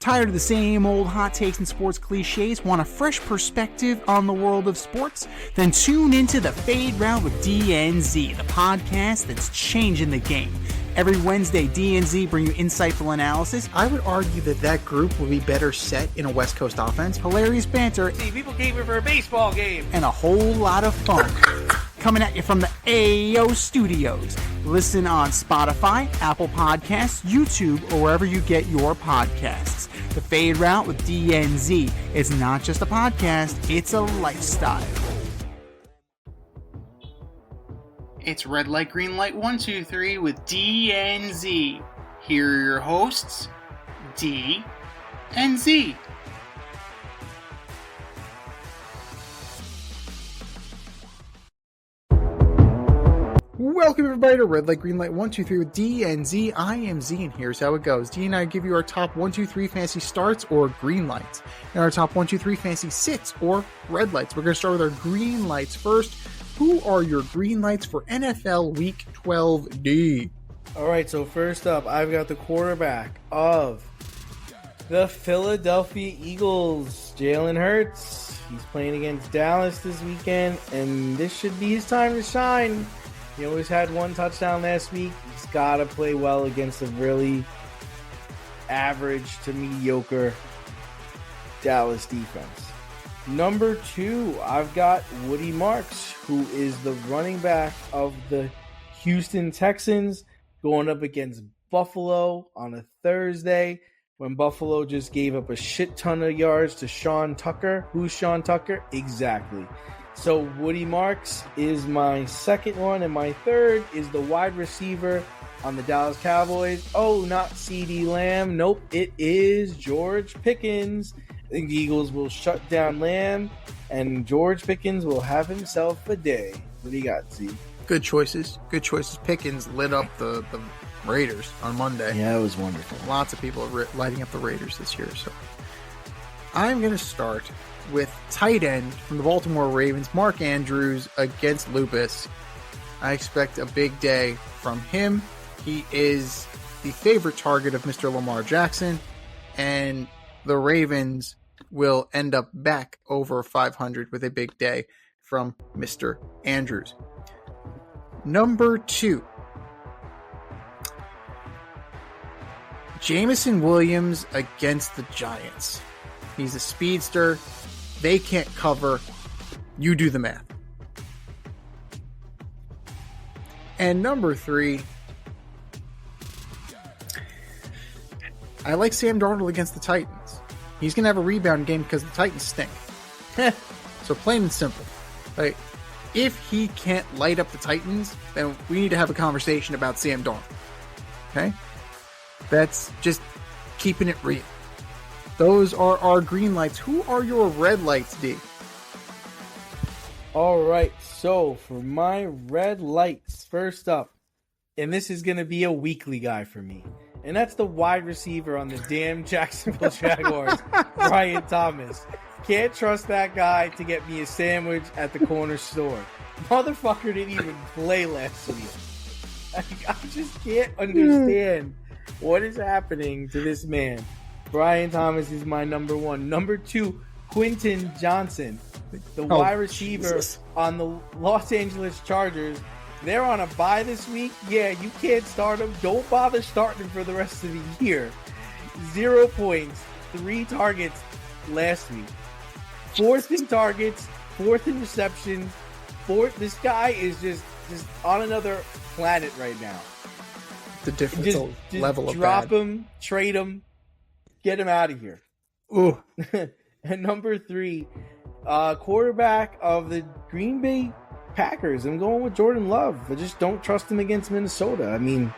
Tired of the same old hot takes and sports cliches? Want a fresh perspective on the world of sports? Then tune into the Fade Route with DNZ, the podcast that's changing the game. Every Wednesday, DNZ bring you insightful analysis. I would argue that group would be better set in a West Coast offense. Hilarious banter. See, people came here for a baseball game. And a whole lot of fun. Coming at you from the AO Studios. Listen on Spotify, Apple Podcasts, YouTube, or wherever you get your podcasts. The Fade Route with DNZ is not just a podcast, it's a lifestyle. It's Red Light, Green Light 1, 2, 3 with DNZ. Here are your hosts, D and Z. Welcome everybody to Red Light, Green Light 1, 2, 3 with D and Z. I am Z and here's how it goes. D and I give you our top 1, 2, 3 fantasy starts or green lights. And our top 1, 2, 3 fantasy sits or red lights. We're going to start with our green lights first. Who are your green lights for NFL Week 12D? Alright, so first up, I've got the quarterback of the Philadelphia Eagles, Jalen Hurts. He's playing against Dallas this weekend, and this should be his time to shine. He always had one touchdown last week. He's got to play well against a really average to mediocre Dallas defense. Number 2, I've got Woody Marks, who is the running back of the Houston Texans, going up against Buffalo on a Thursday when Buffalo just gave up a shit ton of yards to Sean Tucker. Who's Sean Tucker? Exactly. So Woody Marks is my second one, and my third is the wide receiver on the Dallas Cowboys. Oh, not CeeDee Lamb. Nope, it is George Pickens. I think the Eagles will shut down Lamb, and George Pickens will have himself a day. What do you got, Z? Good choices. Good choices. Pickens lit up the Raiders on Monday. Yeah, it was wonderful. Lots of people are lighting up the Raiders this year. So I'm going to start with tight end from the Baltimore Ravens, Mark Andrews against Lupus. I expect a big day from him. He is the favorite target of Mr. Lamar Jackson, and the Ravens will end up back over 500 with a big day from Mr. Andrews. Number 2, Jameson Williams against the Giants. He's a speedster. They can't cover. You do the math. And number 3, I like Sam Darnold against the Titans. He's going to have a rebound game because the Titans stink. So plain and simple. Like, if he can't light up the Titans, then we need to have a conversation about Sam Darnold. Okay? That's just keeping it real. Those are our green lights. Who are your red lights, D? All right, so for my red lights, first up, and this is going to be a weekly guy for me, and that's the wide receiver on the damn Jacksonville Jaguars, Brian Thomas. Can't trust that guy to get me a sandwich at the corner store. Motherfucker didn't even play last week. I just can't understand what is happening to this man. Brian Thomas is my number 1. Number 2, Quentin Johnson, the wide receiver on the Los Angeles Chargers. They're on a bye this week. Yeah, you can't start him. Don't bother starting him for the rest of the year. 0 points, 3 targets last week. 4th in targets, 4th in receptions. This guy is just on another planet right now. The different level of drop him, trade him, get him out of here. Ooh. And number 3, quarterback of the Green Bay Packers. I'm going with Jordan Love. I just don't trust him against Minnesota. I mean,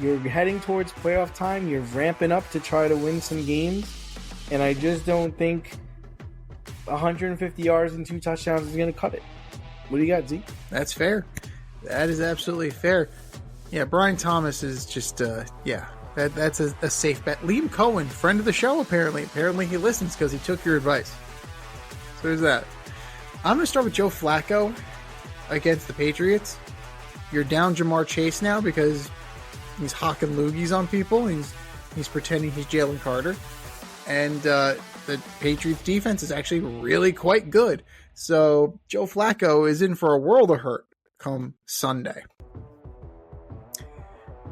you're heading towards playoff time. You're ramping up to try to win some games. And I just don't think 150 yards and 2 touchdowns is going to cut it. What do you got, Z? That's fair. That is absolutely fair. Yeah, Brian Thomas is just, that's a safe bet. Liam Cohen, friend of the show, apparently. Apparently he listens because he took your advice. So there's that. I'm going to start with Joe Flacco against the Patriots. You're down Jamar Chase now because he's hawking loogies on people. He's He's pretending he's Jalen Carter. And the Patriots defense is actually really quite good. So Joe Flacco is in for a world of hurt come Sunday.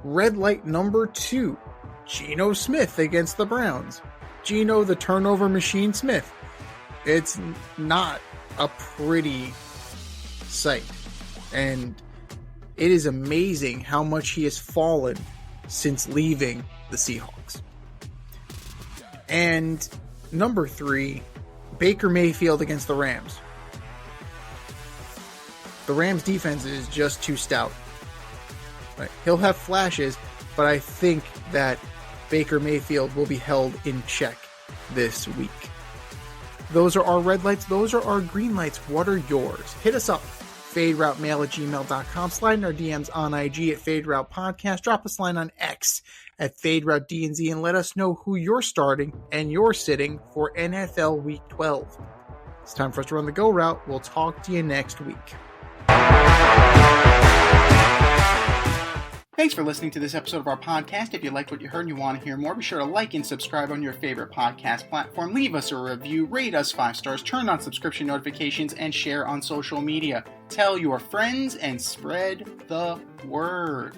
Red light number 2, Geno Smith against the Browns. Geno, the turnover machine Smith. It's not a pretty sight. And it is amazing how much he has fallen since leaving the Seahawks. And number 3, Baker Mayfield against the Rams. The Rams defense is just too stout. Right. He'll have flashes, but I think that Baker Mayfield will be held in check this week. Those are our red lights. Those are our green lights. What are yours? Hit us up. FadeRouteMail@gmail.com. Slide in our DMs on IG at FadeRoute Podcast. Drop us a line on X at FadeRouteDNZ and let us know who you're starting and you're sitting for NFL Week 12. It's time for us to run the go route. We'll talk to you next week. Thanks for listening to this episode of our podcast. If you liked what you heard and you want to hear more, be sure to like and subscribe on your favorite podcast platform. Leave us a review, rate us 5 stars, turn on subscription notifications, and share on social media. Tell your friends and spread the word.